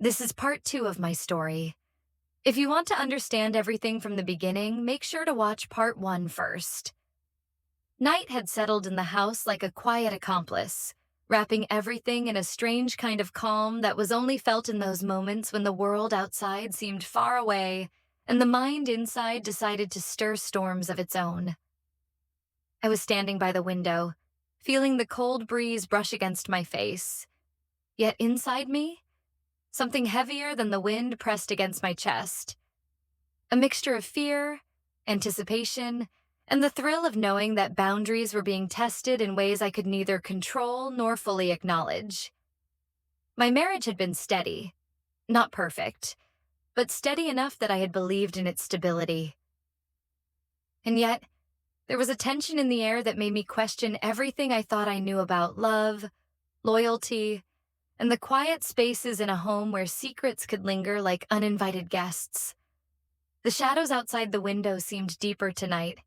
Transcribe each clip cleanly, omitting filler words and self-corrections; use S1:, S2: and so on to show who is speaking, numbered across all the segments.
S1: This is part two of my story. If you want to understand everything from the beginning, make sure to watch part one first. Night had settled in the house like a quiet accomplice, wrapping everything in a strange kind of calm that was only felt in those moments when the world outside seemed far away and the mind inside decided to stir storms of its own. I was standing by the window, feeling the cold breeze brush against my face. Yet inside me, something heavier than the wind pressed against my chest. A mixture of fear, anticipation, and the thrill of knowing that boundaries were being tested in ways I could neither control nor fully acknowledge. My marriage had been steady, not perfect, but steady enough that I had believed in its stability. And yet, there was a tension in the air that made me question everything I thought I knew about love, loyalty, and the quiet spaces in a home where secrets could linger like uninvited guests. The shadows outside the window seemed deeper tonight,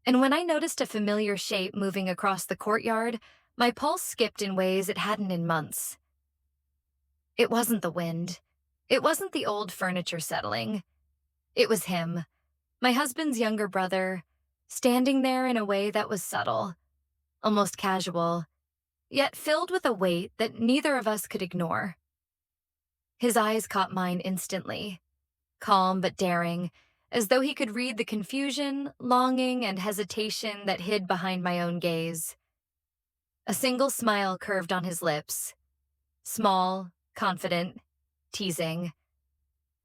S1: and when I noticed a familiar shape moving across the courtyard, my pulse skipped in ways it hadn't in months. It wasn't the wind. It wasn't the old furniture settling. It was him, my husband's younger brother, standing there in a way that was subtle, almost casual, yet filled with a weight that neither of us could ignore. His eyes caught mine instantly, calm but daring, as though he could read the confusion, longing, and hesitation that hid behind my own gaze. A single smile curved on his lips, small, confident, teasing,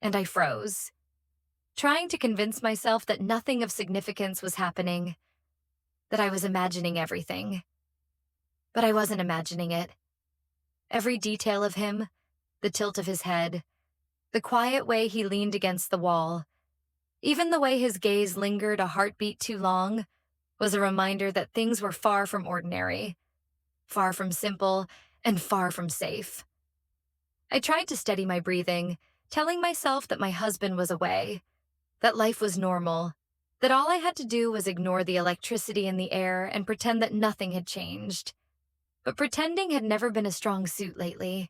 S1: and I froze, trying to convince myself that nothing of significance was happening, that I was imagining everything. But I wasn't imagining it. Every detail of him, the tilt of his head, the quiet way he leaned against the wall, even the way his gaze lingered a heartbeat too long, was a reminder that things were far from ordinary, far from simple, and far from safe. I tried to steady my breathing, telling myself that my husband was away, that life was normal, that all I had to do was ignore the electricity in the air and pretend that nothing had changed. But pretending had never been a strong suit lately.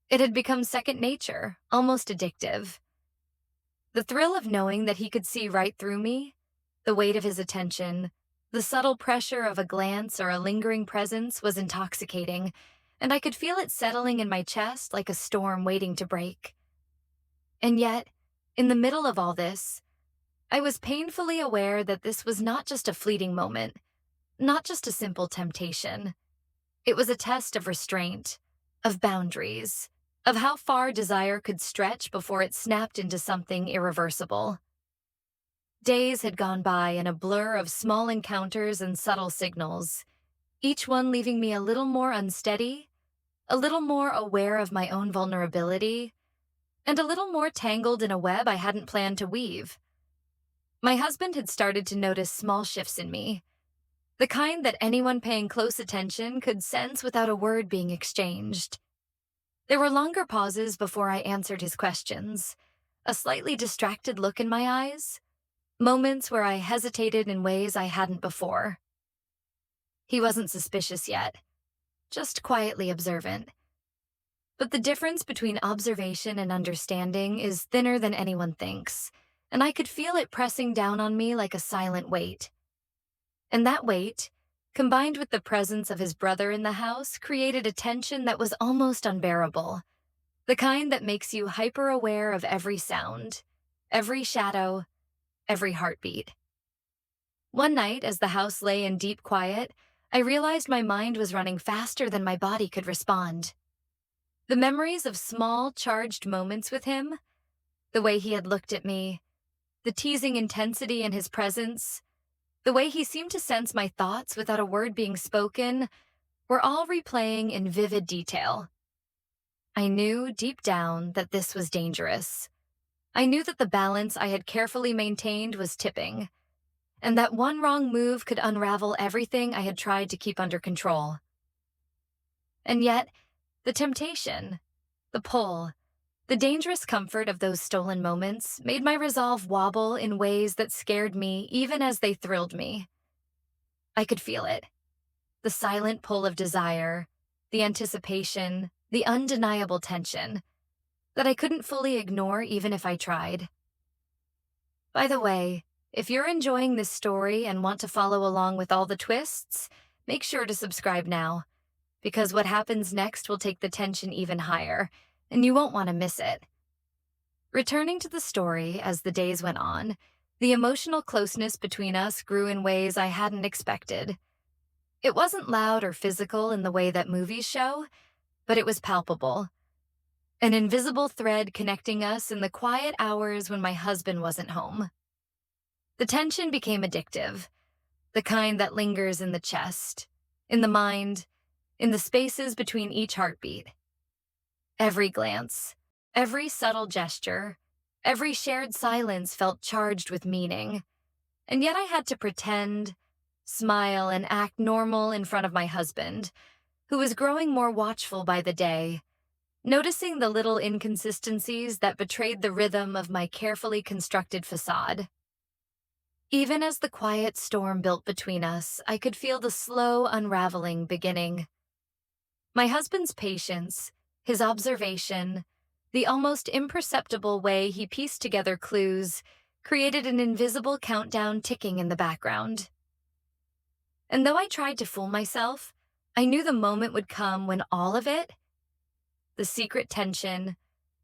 S1: It had become second nature, almost addictive. The thrill of knowing that he could see right through me, the weight of his attention, the subtle pressure of a glance or a lingering presence was intoxicating, and I could feel it settling in my chest like a storm waiting to break. And yet, in the middle of all this, I was painfully aware that this was not just a fleeting moment, not just a simple temptation. It was a test of restraint, of boundaries, of how far desire could stretch before it snapped into something irreversible. Days had gone by in a blur of small encounters and subtle signals, each one leaving me a little more unsteady, a little more aware of my own vulnerability, and a little more tangled in a web I hadn't planned to weave. My husband had started to notice small shifts in me, the kind that anyone paying close attention could sense without a word being exchanged. There were longer pauses before I answered his questions, a slightly distracted look in my eyes, moments where I hesitated in ways I hadn't before. He wasn't suspicious yet, just quietly observant. But the difference between observation and understanding is thinner than anyone thinks, and I could feel it pressing down on me like a silent weight. And that weight, combined with the presence of his brother in the house, created a tension that was almost unbearable, the kind that makes you hyper-aware of every sound, every shadow, every heartbeat. One night, as the house lay in deep quiet, I realized my mind was running faster than my body could respond. The memories of small, charged moments with him, the way he had looked at me, the teasing intensity in his presence, the way he seemed to sense my thoughts without a word being spoken, were all replaying in vivid detail. I knew deep down that this was dangerous. I knew that the balance I had carefully maintained was tipping, and that one wrong move could unravel everything I had tried to keep under control. And yet, the temptation, the pull, the dangerous comfort of those stolen moments made my resolve wobble in ways that scared me even as they thrilled me. I could feel it. The silent pull of desire, the anticipation, the undeniable tension. that I couldn't fully ignore even if I tried. By the way, if you're enjoying this story and want to follow along with all the twists, make sure to subscribe now, because what happens next will take the tension even higher, and you won't want to miss it. Returning to the story as the days went on, the emotional closeness between us grew in ways I hadn't expected. It wasn't loud or physical in the way that movies show, but it was palpable. An invisible thread connecting us in the quiet hours when my husband wasn't home. The tension became addictive, the kind that lingers in the chest, in the mind, in the spaces between each heartbeat. Every glance, every subtle gesture, every shared silence felt charged with meaning, and yet I had to pretend, smile, and act normal in front of my husband, who was growing more watchful by the day, noticing the little inconsistencies that betrayed the rhythm of my carefully constructed facade. Even as the quiet storm built between us, I could feel the slow unraveling beginning. My husband's patience, his observation, the almost imperceptible way he pieced together clues, created an invisible countdown ticking in the background. And though I tried to fool myself, I knew the moment would come when all of it, the secret tension,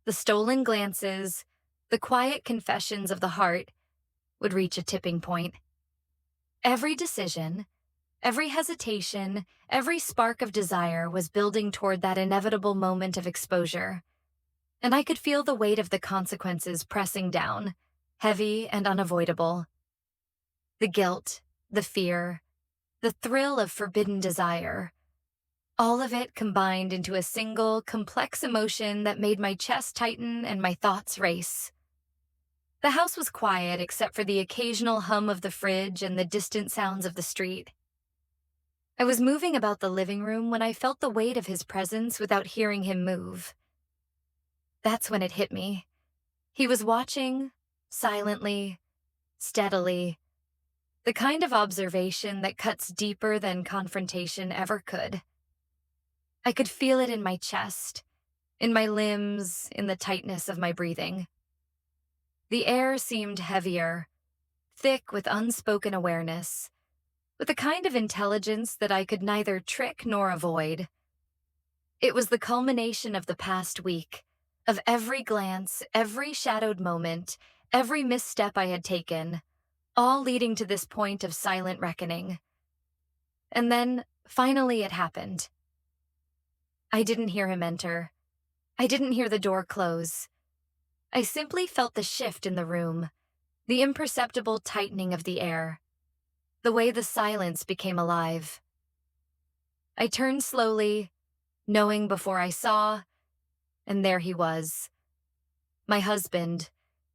S1: the stolen glances, the quiet confessions of the heart, would reach a tipping point. Every decision, every hesitation, every spark of desire was building toward that inevitable moment of exposure, and I could feel the weight of the consequences pressing down, heavy and unavoidable. The guilt, the fear, the thrill of forbidden desire, all of it combined into a single, complex emotion that made my chest tighten and my thoughts race. The house was quiet except for the occasional hum of the fridge and the distant sounds of the street. I was moving about the living room when I felt the weight of his presence without hearing him move. That's when it hit me. He was watching, silently, steadily, the kind of observation that cuts deeper than confrontation ever could. I could feel it in my chest, in my limbs, in the tightness of my breathing. The air seemed heavier, thick with unspoken awareness, with a kind of intelligence that I could neither trick nor avoid. It was the culmination of the past week, of every glance, every shadowed moment, every misstep I had taken, all leading to this point of silent reckoning. And then, finally, it happened. I didn't hear him enter. I didn't hear the door close. I simply felt the shift in the room, the imperceptible tightening of the air, the way the silence became alive. I turned slowly, knowing before I saw, and there he was. My husband,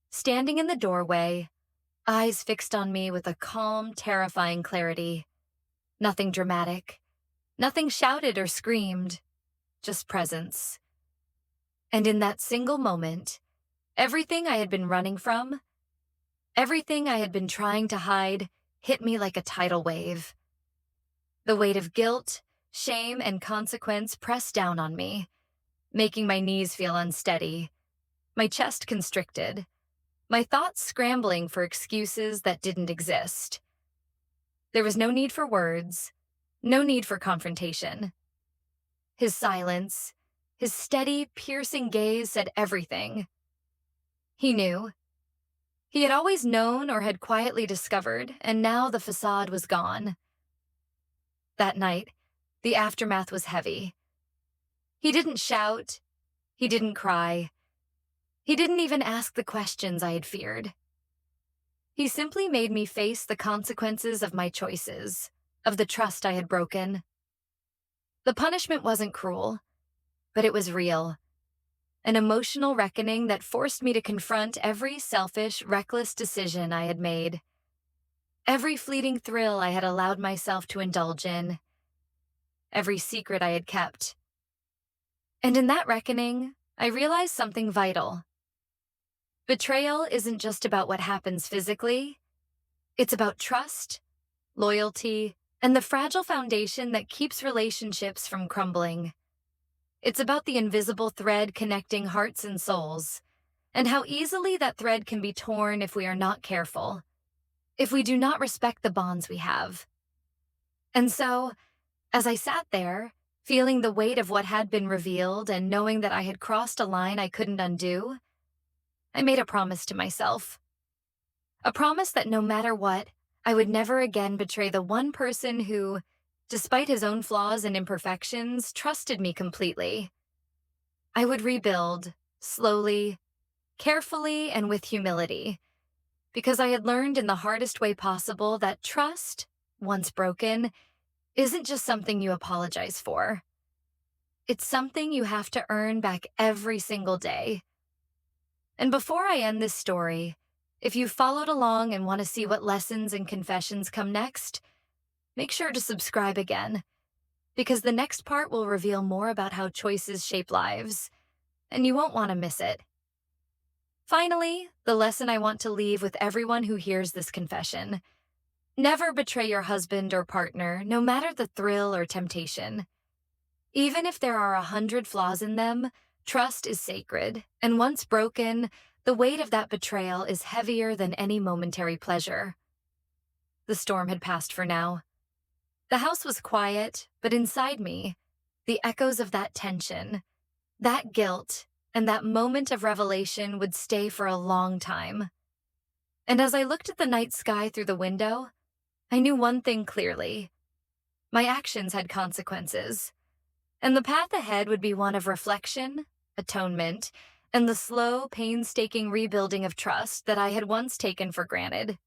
S1: standing in the doorway, eyes fixed on me with a calm, terrifying clarity. Nothing dramatic, nothing shouted or screamed, just presence. And in that single moment, everything I had been running from, everything I had been trying to hide, hit me like a tidal wave. The weight of guilt, shame, and consequence pressed down on me, making my knees feel unsteady, my chest constricted, my thoughts scrambling for excuses that didn't exist. There was no need for words, no need for confrontation. His silence, his steady, piercing gaze said everything. He knew. He had always known or had quietly discovered, and now the facade was gone. That night, the aftermath was heavy. He didn't shout. He didn't cry. He didn't even ask the questions I had feared. He simply made me face the consequences of my choices, of the trust I had broken. The punishment wasn't cruel, but it was real. An emotional reckoning that forced me to confront every selfish, reckless decision I had made. Every fleeting thrill I had allowed myself to indulge in. Every secret I had kept. And in that reckoning, I realized something vital. Betrayal isn't just about what happens physically. It's about trust, loyalty, and the fragile foundation that keeps relationships from crumbling. It's about the invisible thread connecting hearts and souls, and how easily that thread can be torn if we are not careful, if we do not respect the bonds we have. And so, as I sat there, feeling the weight of what had been revealed and knowing that I had crossed a line I couldn't undo, I made a promise to myself. A promise that no matter what, I would never again betray the one person who, despite his own flaws and imperfections, trusted me completely. I would rebuild, slowly, carefully, and with humility, because I had learned in the hardest way possible that trust, once broken, isn't just something you apologize for. It's something you have to earn back every single day. And before I end this story, if you followed along and want to see what lessons and confessions come next, make sure to subscribe again, because the next part will reveal more about how choices shape lives, and you won't want to miss it. Finally, the lesson I want to leave with everyone who hears this confession: never betray your husband or partner, no matter the thrill or temptation. Even if there are 100 flaws in them, trust is sacred, and once broken, the weight of that betrayal is heavier than any momentary pleasure. The storm had passed for now. The house was quiet, but inside me, the echoes of that tension, that guilt, and that moment of revelation would stay for a long time. And as I looked at the night sky through the window, I knew one thing clearly. My actions had consequences, and the path ahead would be one of reflection, atonement, and the slow, painstaking rebuilding of trust that I had once taken for granted.